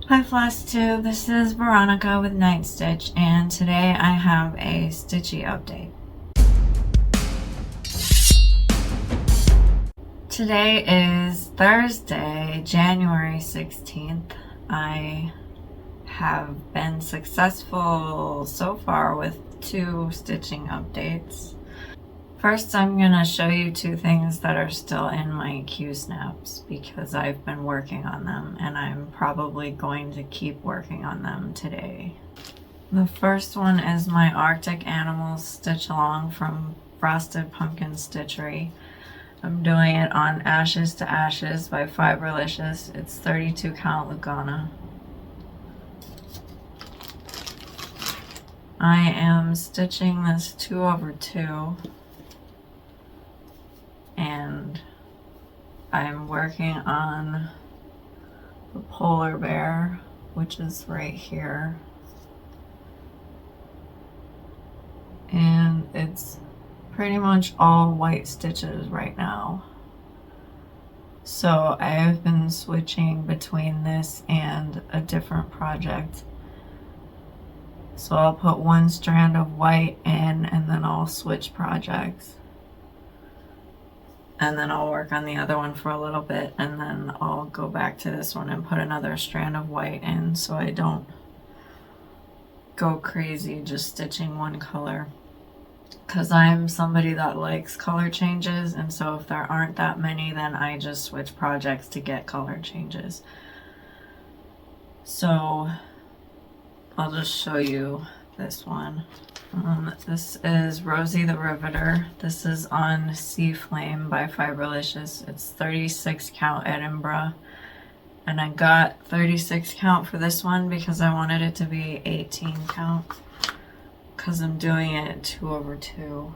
Hi Flosstube, this is Veronica with Night Stitch, and today I have a Stitchy update. Today is Thursday, January 16th. I have been successful so far with 2 stitching updates. First, I'm going to show you 2 things that are still in my Q snaps because I've been working on them and I'm probably going to keep working on them today. The first one is my Arctic Animals Stitch Along from Frosted Pumpkin Stitchery. I'm doing it on Ashes to Ashes by Fiberlicious. It's 32 count Lugana. I am stitching this 2/2. And I'm working on the polar bear, which is right here. And it's pretty much all white stitches right now. So I have been switching between this and a different project. So I'll put one strand of white in and then I'll switch projects. And then I'll work on the other one for a little bit and then I'll go back to this one and put another strand of white in so I don't go crazy just stitching one color. Because I'm somebody that likes color changes, and so if there aren't that many, then I just switch projects to get color changes. So I'll just show you this one. This is Rosie the Riveter. This is on Sea Flame by Fiberlicious. It's 36 count Edinburgh. And I got 36 count for this one because I wanted it to be 18 count. Because I'm doing it 2/2.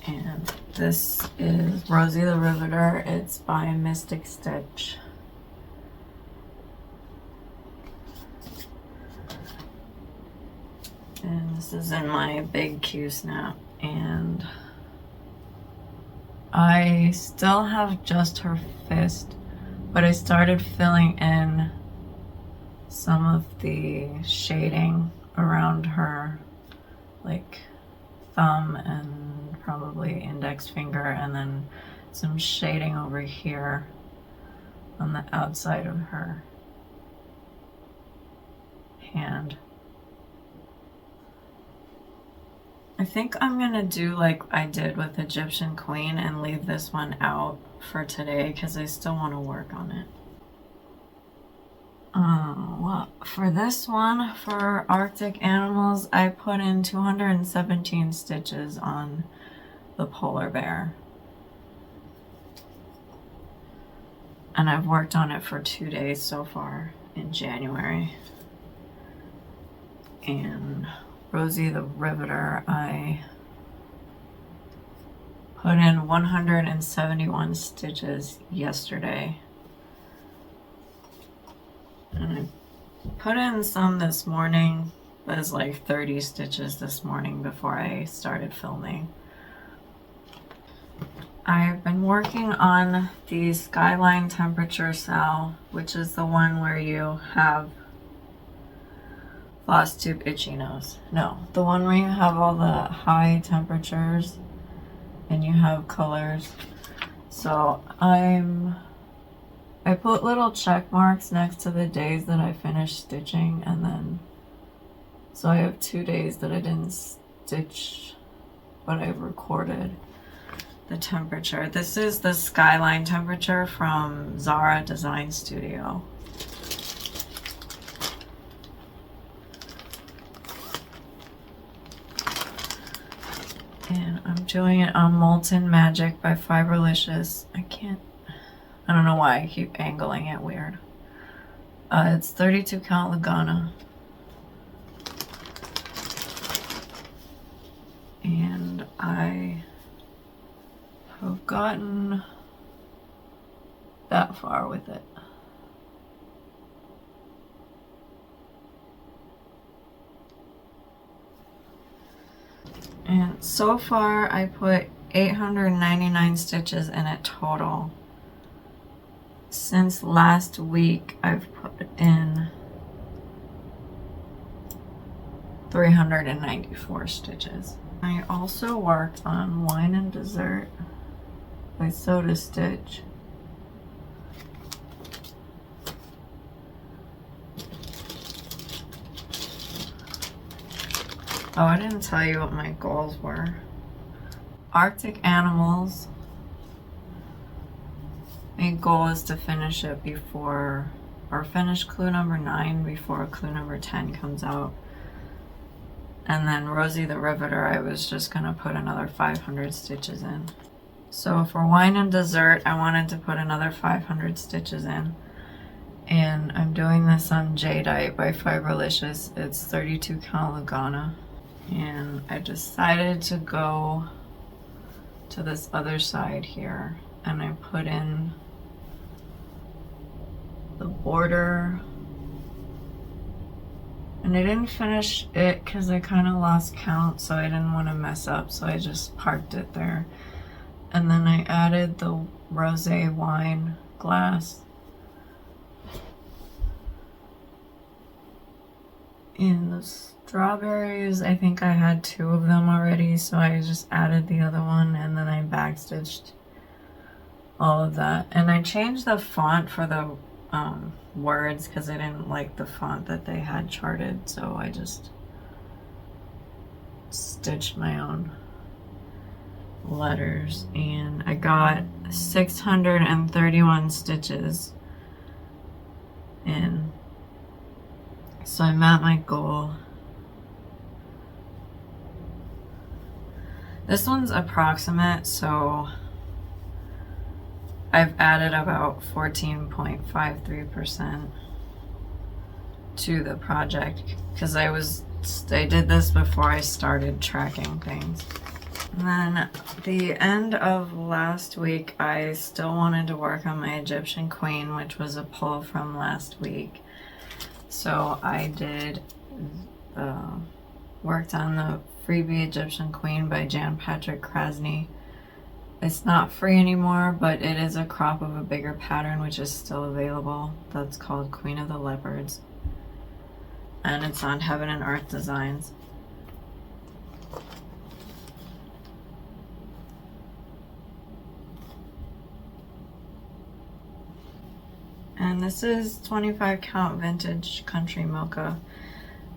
And this is Rosie the Riveter. It's by Mystic Stitch. And this is in my big Q snap, and I still have just her fist, but I started filling in some of the shading around her like thumb and probably index finger, and then some shading over here on the outside of her hand. I think I'm gonna do like I did with Egyptian Queen and leave this one out for today because I still want to work on it. Well, for this one, for Arctic Animals, I put in 217 stitches on the polar bear. And I've worked on it for 2 days so far in January. And Rosie the Riveter, I put in 171 stitches yesterday. And I put in some this morning. It was like 30 stitches this morning before I started filming. I've been working on the Skyline Temperature Sal, which is the one where you have Flosstube Itchy Nose. No, the one where you have all the high temperatures and you have colors. So I put little check marks next to the days that I finished stitching, and then so I have 2 days that I didn't stitch, but I recorded the temperature. This is the Skyline Temperature from Zara Design Studio. And I'm doing it on Molten Magic by Fiberlicious. I don't know why I keep angling it weird. It's 32 count Lugana. And I have gotten that far with it. And so far I put 899 stitches in it total. Since last week, I've put in 394 stitches. I also worked on Wine and Dessert by Soda Stitch. Oh, I didn't tell you what my goals were. Arctic Animals. My goal is to finish it before, or finish clue number 9 before clue number 10 comes out. And then Rosie the Riveter, I was just gonna put another 500 stitches in. So for Wine and Dessert, I wanted to put another 500 stitches in. And I'm doing this on Jadeite by Fiberlicious. It's 32 count Lugana. And I decided to go to this other side here, and I put in the border, and I didn't finish it because I kind of lost count, so I didn't want to mess up, so I just parked it there. And then I added the rosé wine glass in the strawberries. I think I had 2 of them already, so I just added the other one, and then I backstitched all of that. And I changed the font for the words because I didn't like the font that they had charted, so I just stitched my own letters. And I got 631 stitches in, so I'm at my goal. This one's approximate, so I've added about 14.53% to the project because I did this before I started tracking things. And then the end of last week, I still wanted to work on my Egyptian Queen, which was a pull from last week. So I did worked on the Freebie Egyptian Queen by Jan Patrick Krasny. It's not free anymore, but it is a crop of a bigger pattern which is still available. That's called Queen of the Leopards. And it's on Heaven and Earth Designs. And this is 25 count vintage country mocha.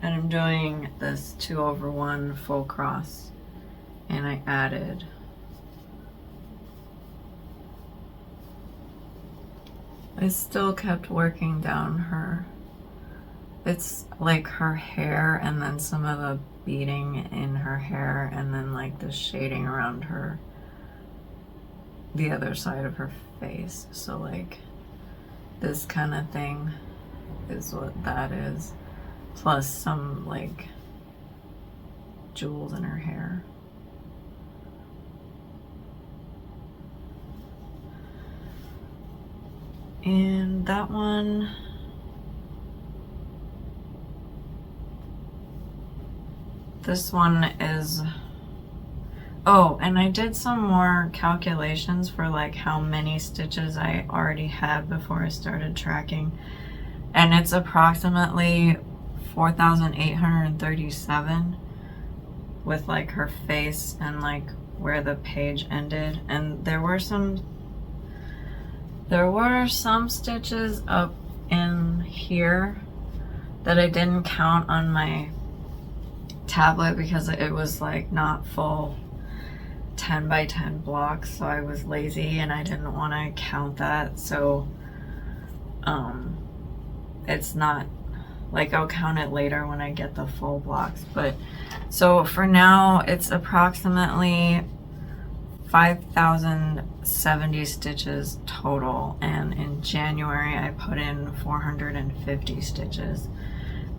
And I'm doing this 2/1 full cross. And I added I still kept working down her. It's like her hair and then some of the beading in her hair and then like the shading around her, the other side of her face. So like this kind of thing is what that is. Plus some like jewels in her hair. And that one, this one is, oh, and I did some more calculations for like how many stitches I already had before I started tracking. And it's approximately 4,837 with like her face and like where the page ended. And there were some stitches up in here that I didn't count on my tablet because it was like not full 10 by 10 blocks, so I was lazy and I didn't want to count that. So it's not like, I'll count it later when I get the full blocks. But so for now it's approximately 5,070 stitches total, and in January I put in 450 stitches,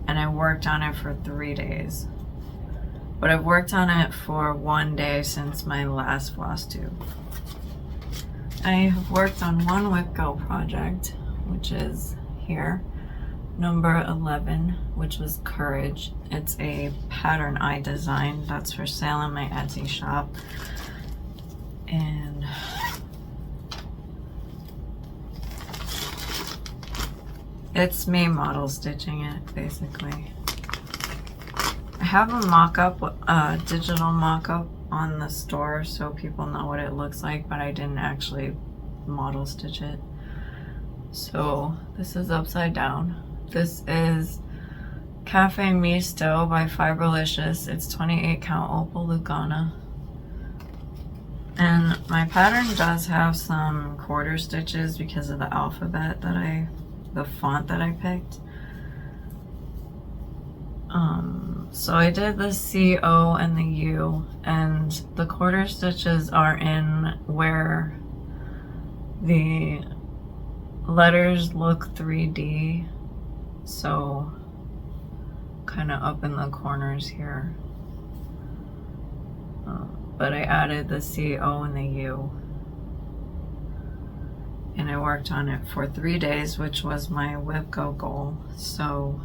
and I worked on it for 3 days. But I've worked on it for 1 day since my last Flosstube. I have worked on one Whip Go project, which is here, number 11, which was Courage. It's a pattern I designed that's for sale in my Etsy shop. And It's me model stitching it, basically. I have a mock-up, a digital mock-up on the store so people know what it looks like, but I didn't actually model stitch it. So this is upside down. This is Cafe Misto by Fiberlicious. It's 28 count opal Lugana. And my pattern does have some quarter stitches because of the alphabet that the font that I picked. So I did the C, O, and the U, and the quarter stitches are in where the letters look 3D, so kind of up in the corners here. But I added the C, O, and the U. And I worked on it for 3 days, which was my WIPGO goal. So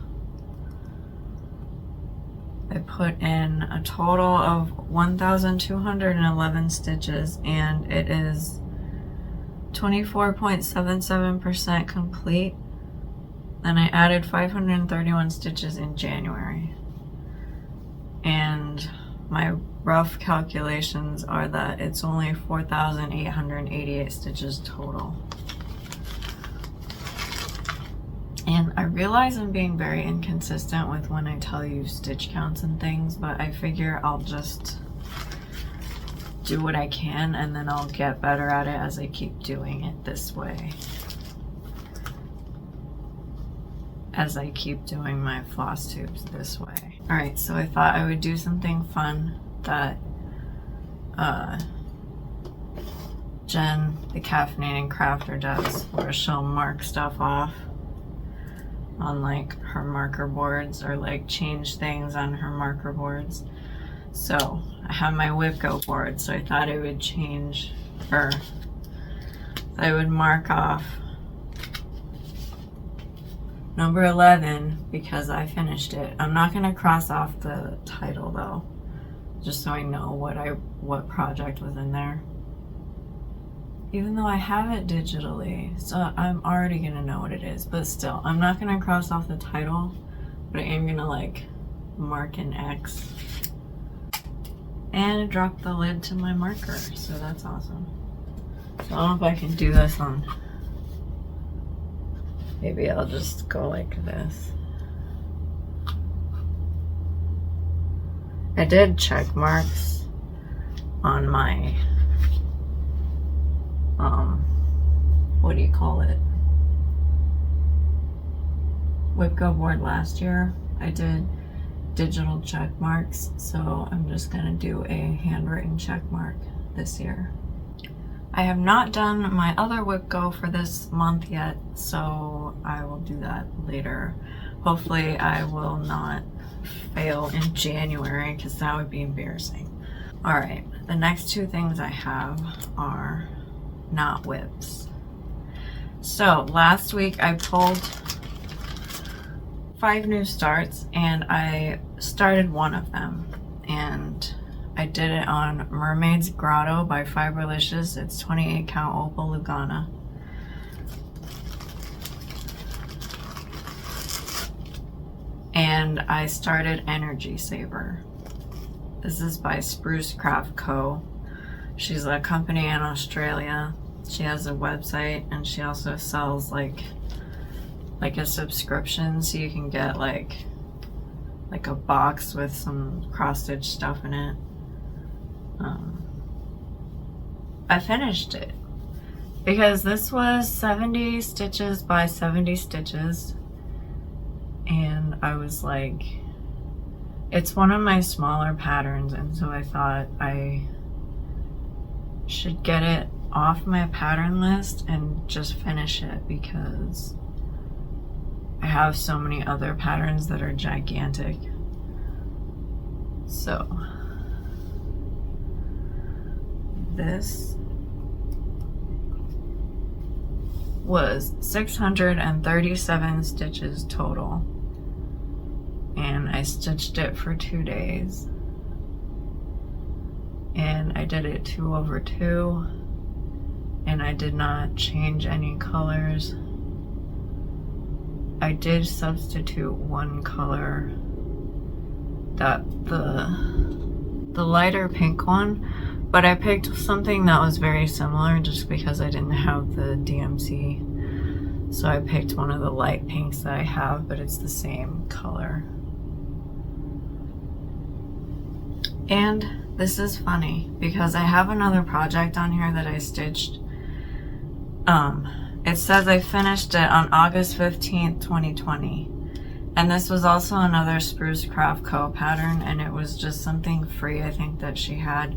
I put in a total of 1,211 stitches, and it is 24.77% complete. And I added 531 stitches in January. And my rough calculations are that it's only 4,888 stitches total. And I realize I'm being very inconsistent with when I tell you stitch counts and things, but I figure I'll just do what I can and then I'll get better at it as I keep doing it this way. As I keep doing my floss tubes this way. Alright, so I thought I would do something fun that Jen, the caffeinating crafter, does, where she'll mark stuff off on like her marker boards, or like change things on her marker boards. So I have my WIPGO board, so I thought I would change, or I would mark off number 11 because I finished it. I'm not gonna cross off the title though, just so I know what project was in there. Even though I have it digitally, so I'm already gonna know what it is, but still, I'm not gonna cross off the title, but I am gonna like mark an X and drop the lid to my marker, so that's awesome. So I don't know if I can do this on, maybe I'll just go like this. I did check marks on my what do you call it, WIPGO board last year. I did digital check marks, so I'm just gonna do a handwritten check mark this year. I have not done my other WIPGO for this month yet, so I will do that later. Hopefully I will not fail in January, because that would be embarrassing. Alright, the next two things I have are not whips. So last week I pulled 5 new starts, and I started one of them, and I did it on Mermaid's Grotto by Fiberlicious. It's 28 count opal Lugana. And I started Energy Saver. This is by Spruce Craft Co. She's a company in Australia. She has a website, and she also sells like a subscription, so you can get like a box with some cross-stitch stuff in it. I finished it because this was 70 stitches by 70 stitches, and I was like, it's one of my smaller patterns, and so I thought I should get it off my pattern list and just finish it, because I have so many other patterns that are gigantic. So this was 637 stitches total, and I stitched it for 2 days, and I did it 2 over 2, and I did not change any colors. I did substitute one color, that the lighter pink one, but I picked something that was very similar just because I didn't have the DMC. So I picked one of the light pinks that I have, but it's the same color. And this is funny because I have another project on here that I stitched. It says I finished it on August 15th, 2020. And this was also another Spruce Craft Co. pattern, and it was just something free, I think, that she had.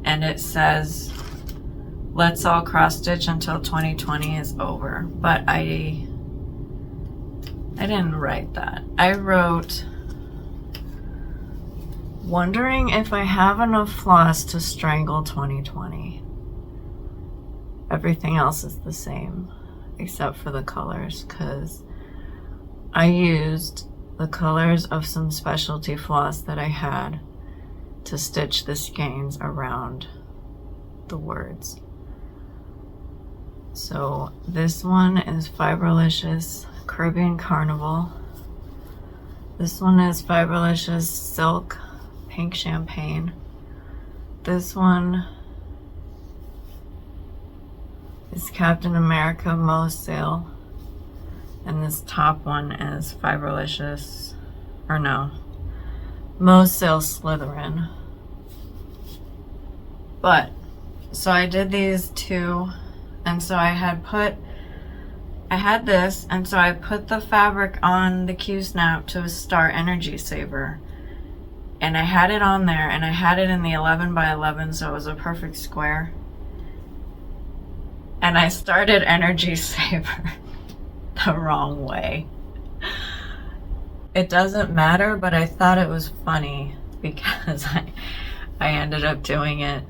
And it says, let's all cross stitch until 2020 is over. But I didn't write that. I wrote, wondering if I have enough floss to strangle 2020. Everything else is the same, except for the colors, because I used the colors of some specialty floss that I had to stitch the skeins around the words. So this one is Fiberlicious Caribbean Carnival. This one is Fiberlicious Silk Pink Champagne. This one is Captain America Most Sail. And this top one is Fiberlicious, or no, Most Sail Slytherin. But, so I did these two, and so I had this, and so I put the fabric on the Q-snap to start Energy Saver. And I had it on there, and I had it in the 11 by 11, so it was a perfect square. And I started Energy Saver the wrong way. It doesn't matter, but I thought it was funny because I ended up doing it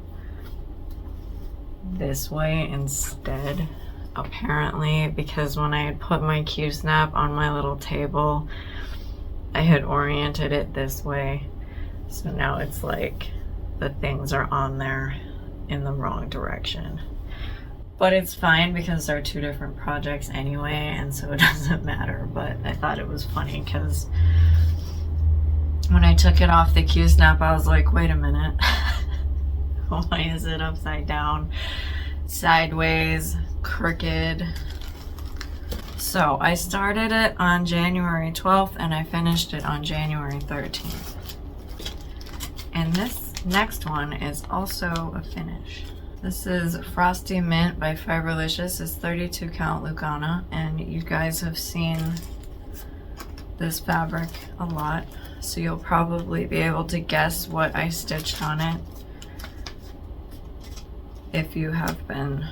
this way instead, apparently, because when I had put my Q-snap on my little table, I had oriented it this way. So now it's like the things are on there in the wrong direction. But it's fine because they're two different projects anyway, and so it doesn't matter. But I thought it was funny because when I took it off the Q-snap, I was like, wait a minute. Why is it upside down, sideways, crooked? So I started it on January 12th and I finished it on January 13th. And this next one is also a finish. This is Frosty Mint by Fiberlicious. It's 32 count Lugana, and you guys have seen this fabric a lot, so you'll probably be able to guess what I stitched on it if you have been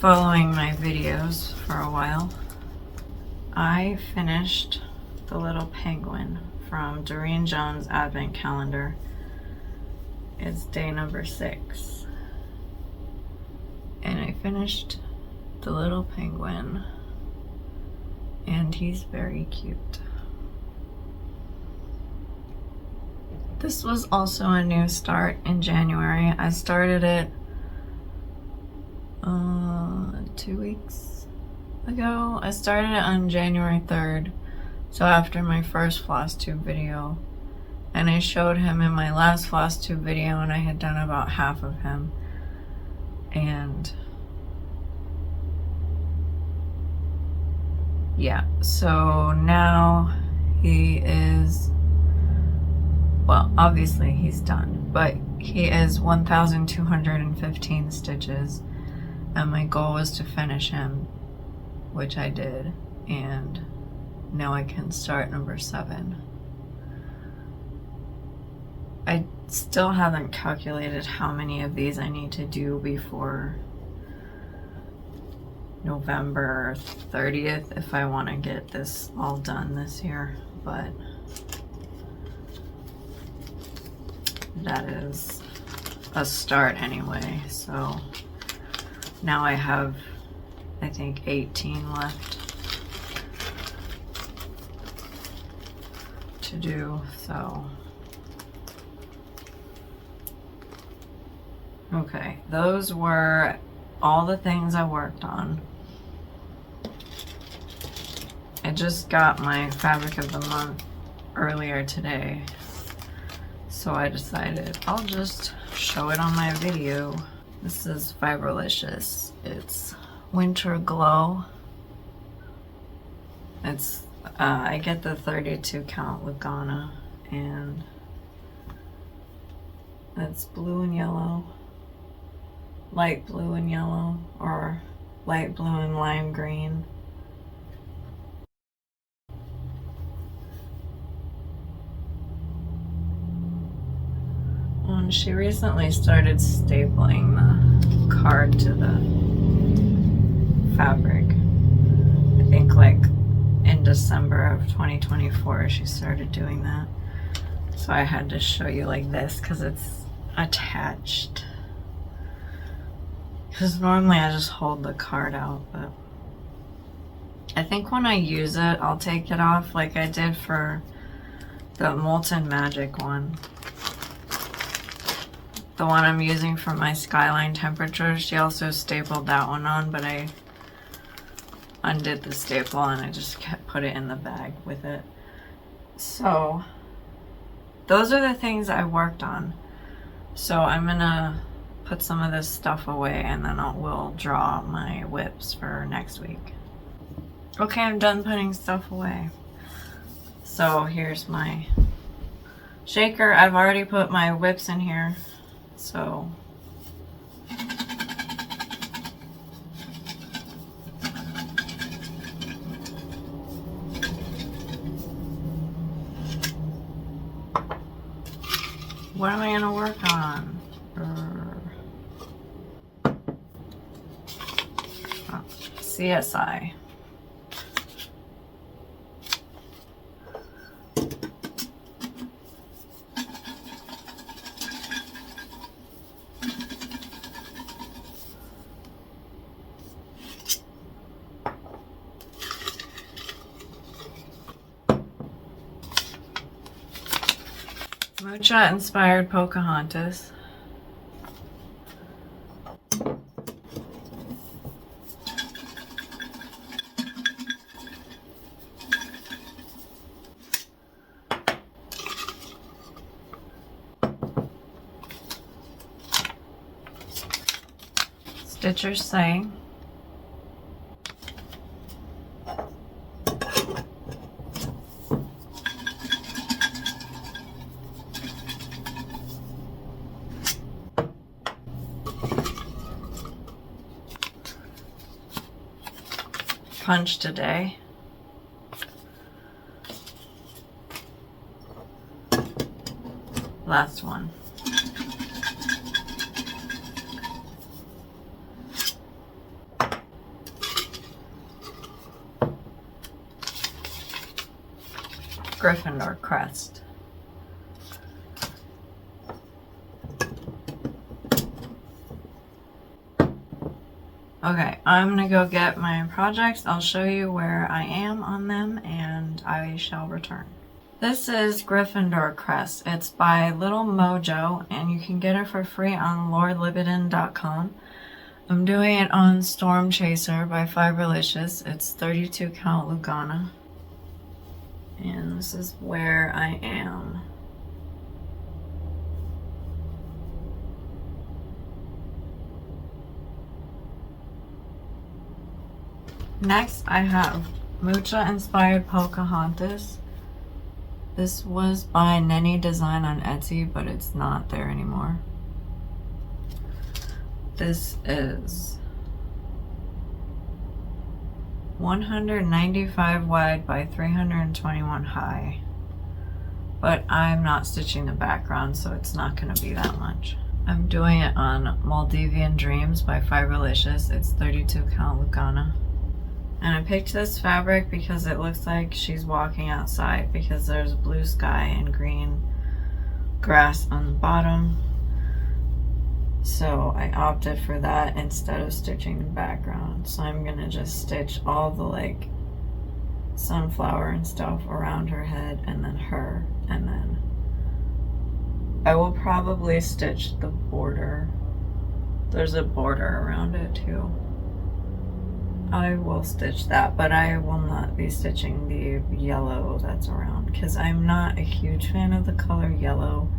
following my videos for a while. I finished the little penguin from Doreen Jones' Advent Calendar. It's day number 6. And I finished the little penguin, and he's very cute. This was also a new start in January. I started it 2 weeks ago. I started it on January 3rd, so after my first Flosstube video. And I showed him in my last Flosstube video, and I had done about half of him. And yeah, so now he is, well, obviously he's done, but he is 1,215 stitches, and my goal was to finish him, which I did, and now I can start number 7. I still haven't calculated how many of these I need to do before November 30th if I want to get this all done this year, but that is a start anyway. So now I have, I think, 18 left to do, so okay, those were all the things I worked on. I just got my fabric of the month earlier today, so I decided I'll just show it on my video. This is Fiberlicious. It's Winter Glow. It's I get the 32 count Lugana, and it's blue and yellow, light blue and yellow, or light blue and lime green. And she recently started stapling the card to the fabric. I think like in December of 2024 she started doing that. So I had to show you like this because it's attached. Because normally I just hold the card out, but I think when I use it I'll take it off like I did for the Molten Magic one. The one I'm using for my Skyline temperature, she also stapled that one on, but I undid the staple and I just put it in the bag with it. So those are the things I worked on. So I'm gonna put some of this stuff away and then we'll draw my whips for next week. Okay, I'm done putting stuff away. So here's my shaker. I've already put my whips in here. So what am I going to work on? CSI. Mucha inspired Pocahontas. Stitchers Saying. Punch Today. Last one. Gryffindor Crest. Okay, I'm gonna go get my projects. I'll show you where I am on them and I shall return. This is Gryffindor Crest. It's by Little Mojo and you can get it for free on lordlibiton.com. I'm doing it on Storm Chaser by Fiberlicious. It's 32 count Lugana. And this is where I am. Next, I have Mucha Inspired Pocahontas. This was by Nenny Design on Etsy, but it's not there anymore. This is 195 wide by 321 high. But I'm not stitching the background, so it's not going to be that much. I'm doing it on Maldivian Dreams by Fiberlicious. It's 32 count Lugana. And I picked this fabric because it looks like she's walking outside because there's blue sky and green grass on the bottom. So I opted for that instead of stitching the background. So I'm gonna just stitch all the like sunflower and stuff around her head and then her, and then I will probably stitch the border. There's a border around it too. I will stitch that, but I will not be stitching the yellow that's around because I'm not a huge fan of the color yellow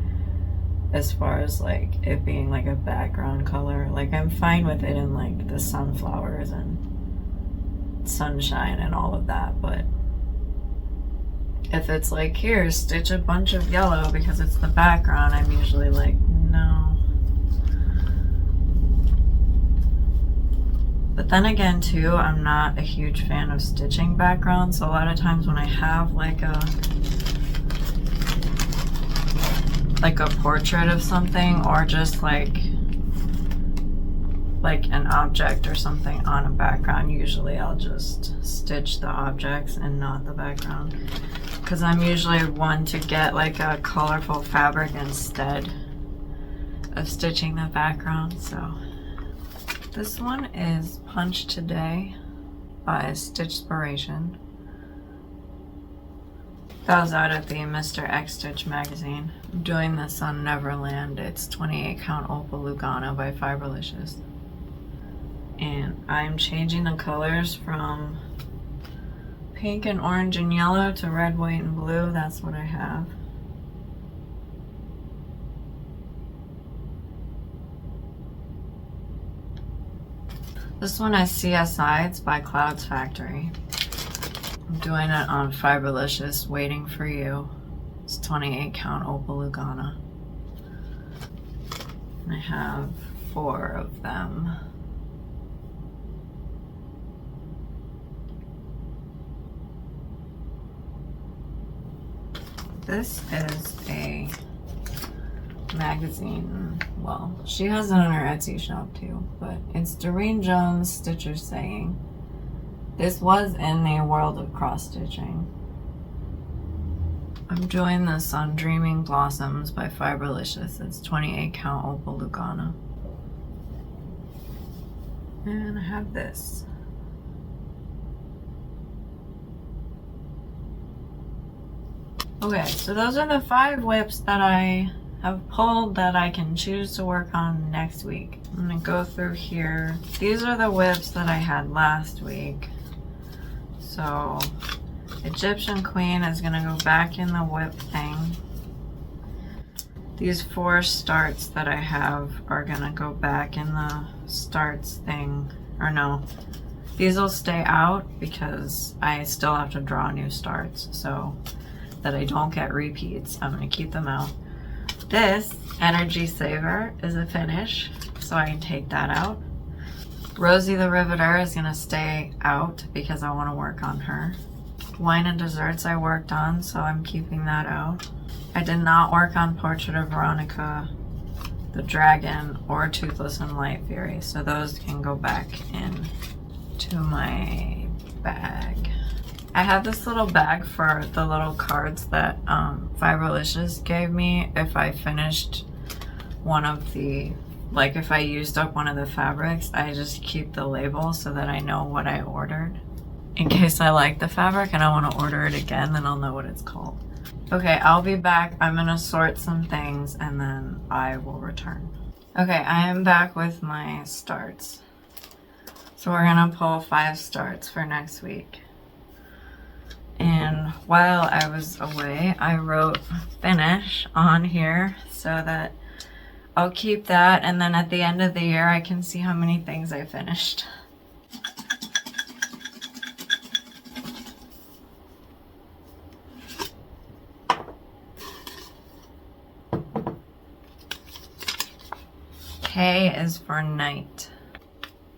as far as like it being like a background color. Like I'm fine with it in like the sunflowers and sunshine and all of that, but if it's like, here, stitch a bunch of yellow because it's the background, I'm usually like, no. But then again too, I'm not a huge fan of stitching backgrounds, so a lot of times when I have like a portrait of something, or just like an object or something on a background, usually I'll just stitch the objects and not the background, because I'm usually one to get like a colorful fabric instead of stitching the background. So this one is Punch Today by Stitchspiration. That was out at the Mr. X Stitch magazine. I'm doing this on Neverland. It's 28 count Opal Lugana by Fiberlicious. And I'm changing the colors from pink and orange and yellow to red, white, and blue. That's what I have. This one is CSI. It's by Clouds Factory. I'm doing it on Fiberlicious, Waiting for You. It's 28 count Opal Lugana. And I have 4 of them. This is a magazine. Well, she has it on her Etsy shop too, but it's Doreen Jones Stitcher Saying. This was in the world of cross stitching. I'm doing this on Dreaming Blossoms by Fiberlicious. It's 28 count Opal Lugana. And I have this. Okay, so those are the 5 whips that I have pulled that I can choose to work on next week. I'm gonna go through here. These are the whips that I had last week. So Egyptian Queen is gonna go back in the whip thing. These 4 starts that I have are gonna go back in the starts thing. Or no, these will stay out because I still have to draw new starts, so that I don't get repeats. I'm gonna keep them out. This Energy Saver is a finish, so I can take that out. Rosie the Riveter is gonna stay out because I wanna work on her. Wine and Desserts I worked on, so I'm keeping that out. I did not work on Portrait of Veronica, the Dragon, or Toothless and Light Fury, so those can go back in to my bag. I have this little bag for the little cards that Fiberlicious gave me if I finished one of the, like if I used up one of the fabrics. I just keep the label so that I know what I ordered. In case I like the fabric and I want to order it again, then I'll know what it's called. Okay, I'll be back. I'm gonna sort some things and then I will return. Okay, I am back with my starts. So we're gonna pull 5 starts for next week. And while I was away, I wrote finish on here so that I'll keep that, and then at the end of the year I can see how many things I finished. K is for night.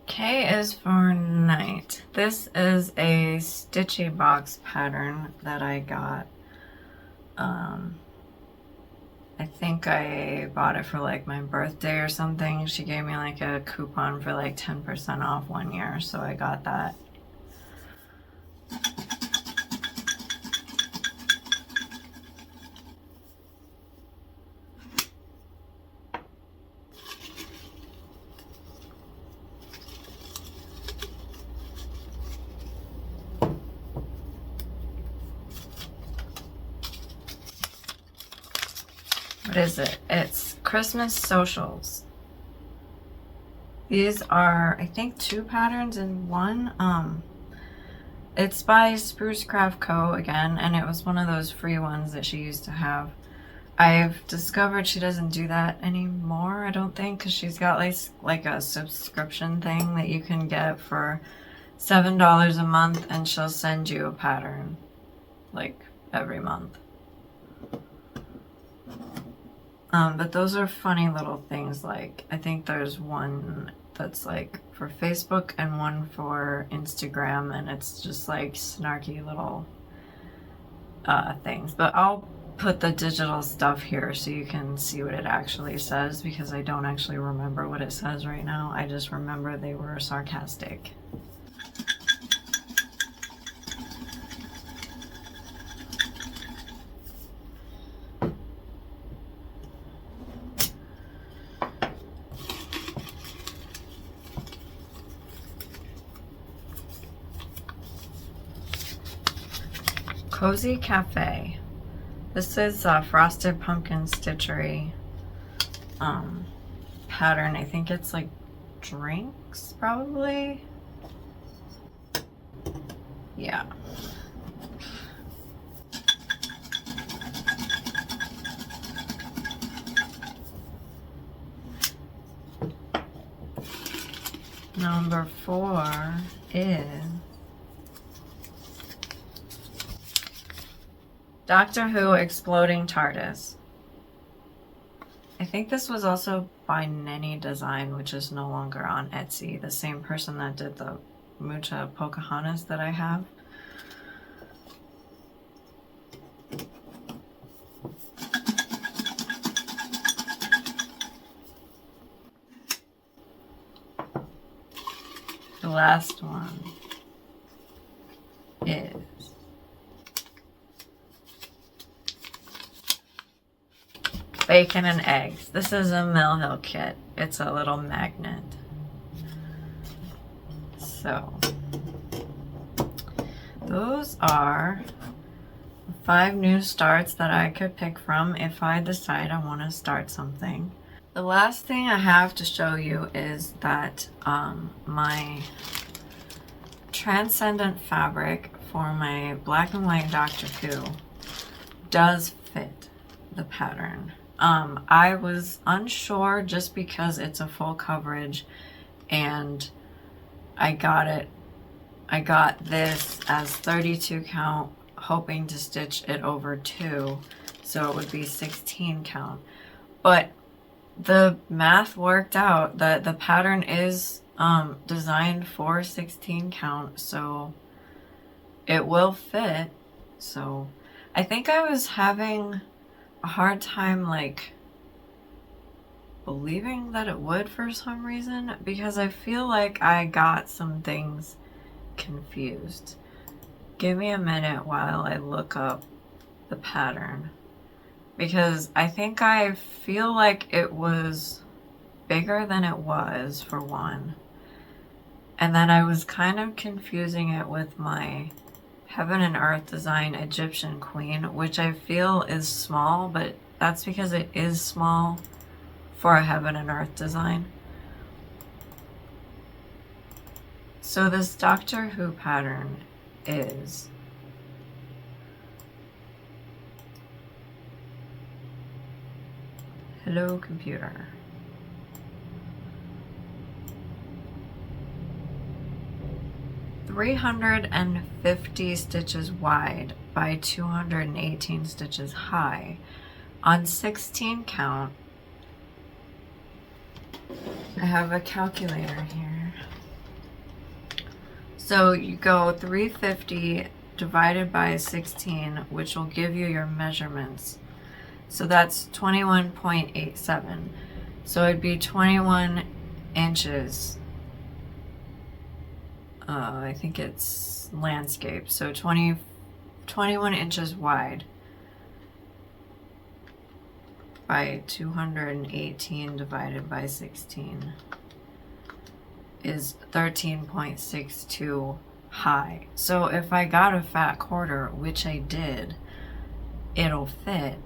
K is for night. This is a Stitchy box pattern that I got. I think I bought it for like my birthday or something. She gave me like a coupon for like 10% off one year, so I got that. What is it? It's Christmas Socials. These are, I think, 2 patterns in one. It's by Spruce Craft Co. again, and it was one of those free ones that she used to have. I've discovered she doesn't do that anymore, I don't think, because she's got like a subscription thing that you can get for $7 a month, and she'll send you a pattern like every month. But those are funny little things. Like, I think there's one that's like for Facebook and one for Instagram, and it's just like snarky little things. But I'll put the digital stuff here so you can see what it actually says, because I don't actually remember what it says right now. I just remember they were sarcastic. Cozy Cafe. This is Frosted Pumpkin Stitchery pattern. I think it's like drinks, probably. Yeah. Number 4 is Doctor Who Exploding TARDIS. I think this was also by Nenny Design, which is no longer on Etsy. The same person that did the Mucha Pocahontas that I have. The last one is Bacon and Eggs. This is a Mill Hill kit. It's a little magnet. So, those are 5 new starts that I could pick from if I decide I want to start something. The last thing I have to show you is that my transcendent fabric for my black and white Doctor Who does fit the pattern. I was unsure just because it's a full coverage, and I got this as 32 count, hoping to stitch it over 2, so it would be 16 count. But the math worked out that the pattern is designed for 16 count, so it will fit. So I think I was having a hard time like believing that it would for some reason, because I feel like I got some things confused. Give me a minute while I look up the pattern, because I think I feel like it was bigger than it was, for one, and then I was kind of confusing it with my Heaven and Earth Design Egyptian Queen, which I feel is small, but that's because it is small for a Heaven and Earth design. So this Doctor Who pattern is hello computer. $350 stitches wide by 218 stitches high on 16 count. I have a calculator here. So you go 350 divided by 16, which will give you your measurements. So that's 21.87. So it'd be 21 inches. I think it's landscape, so 21 inches wide by 218 divided by 16 is 13.62 high. So if I got a fat quarter, which I did, it'll fit.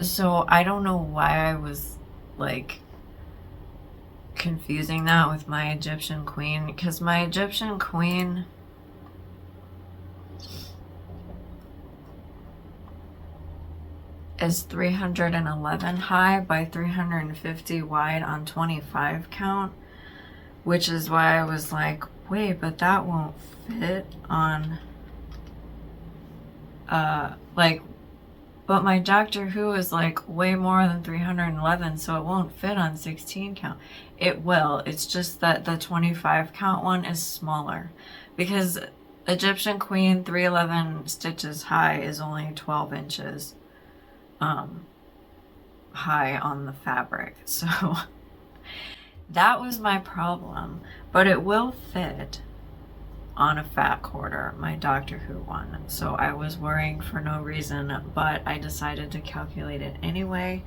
So I don't know why I was like confusing that with my Egyptian queen, because my Egyptian queen is 311 high by 350 wide on 25 count, which is why I was like, wait, but that won't fit on but my Doctor Who is like way more than 311, so it won't fit on 16 count. It will, it's just that the 25 count one is smaller, because Egyptian Queen 311 stitches high is only 12 inches high on the fabric, so that was my problem. But it will fit on a fat quarter, my Doctor Who one, so I was worrying for no reason, but I decided to calculate it anyway,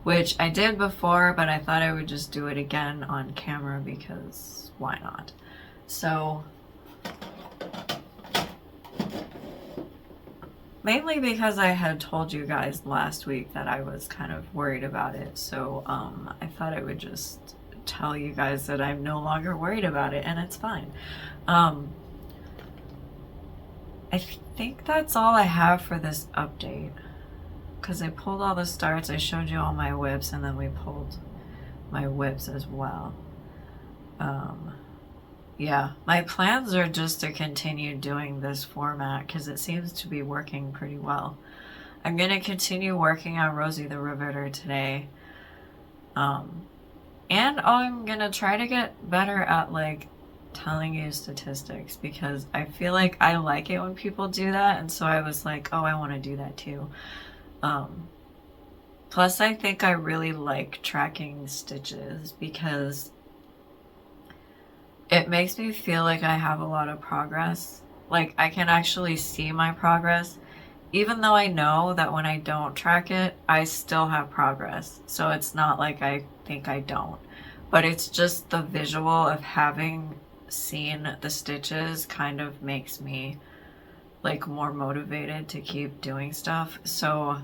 which I did before, but I thought I would just do it again on camera because why not? So mainly because I had told you guys last week that I was kind of worried about it, so I thought I would just tell you guys that I'm no longer worried about it, and it's fine. I think that's all I have for this update, because I pulled all the starts, I showed you all my whips, and then we pulled my whips as well. Yeah, my plans are just to continue doing this format because it seems to be working pretty well. I'm going to continue working on Rosie the Riveter today. And I'm going to try to get better at like telling you statistics, because I feel like I like it when people do that, and so I was like, oh, I want to do that too. Plus I think I really like tracking stitches because it makes me feel like I have a lot of progress. Like I can actually see my progress, even though I know that when I don't track it, I still have progress. So it's not like I think I don't, but it's just the visual of having seen the stitches kind of makes me like more motivated to keep doing stuff. So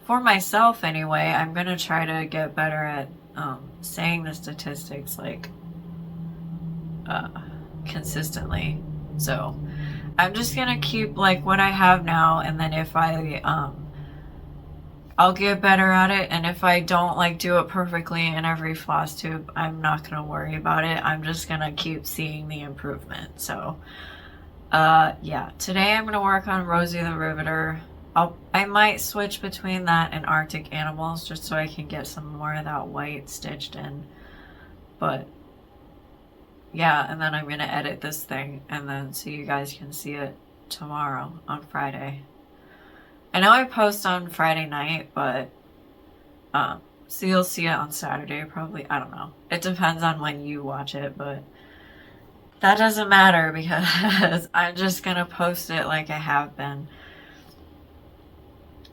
for myself anyway, I'm gonna try to get better at saying the statistics like consistently. So I'm just gonna keep like what I have now, and then if I'll get better at it, and if I don't like do it perfectly in every floss tube, I'm not gonna worry about it. I'm just gonna keep seeing the improvement. So yeah, today I'm gonna work on Rosie the Riveter. I might switch between that and Arctic Animals just so I can get some more of that white stitched in, but yeah, and then I'm gonna edit this thing and then so you guys can see it tomorrow on Friday. I know I post on Friday night, but so you'll see it on Saturday probably. I don't know. It depends on when you watch it, but that doesn't matter because I'm just gonna post it like I have been.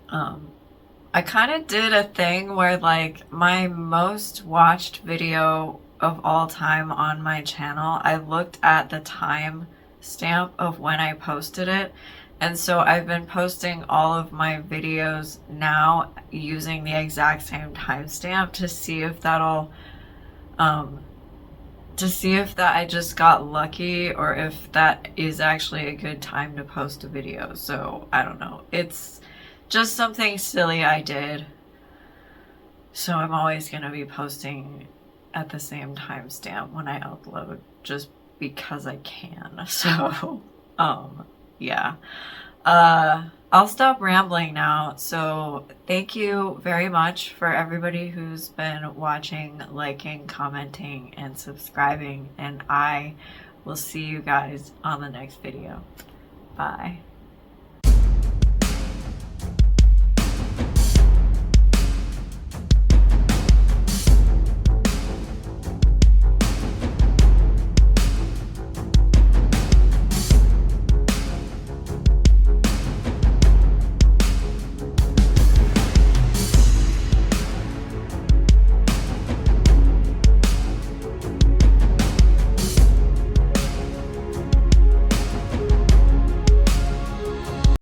I kind of did a thing where like my most watched video of all time on my channel, I looked at the time stamp of when I posted it, and so I've been posting all of my videos now using the exact same timestamp to see if that'll to see if that I just got lucky or if that is actually a good time to post a video. So I don't know, it's just something silly I did, so I'm always gonna be posting at the same timestamp when I upload just because I can. So yeah, I'll stop rambling now. So thank you very much for everybody who's been watching, liking, commenting, and subscribing, and I will see you guys on the next video. Bye.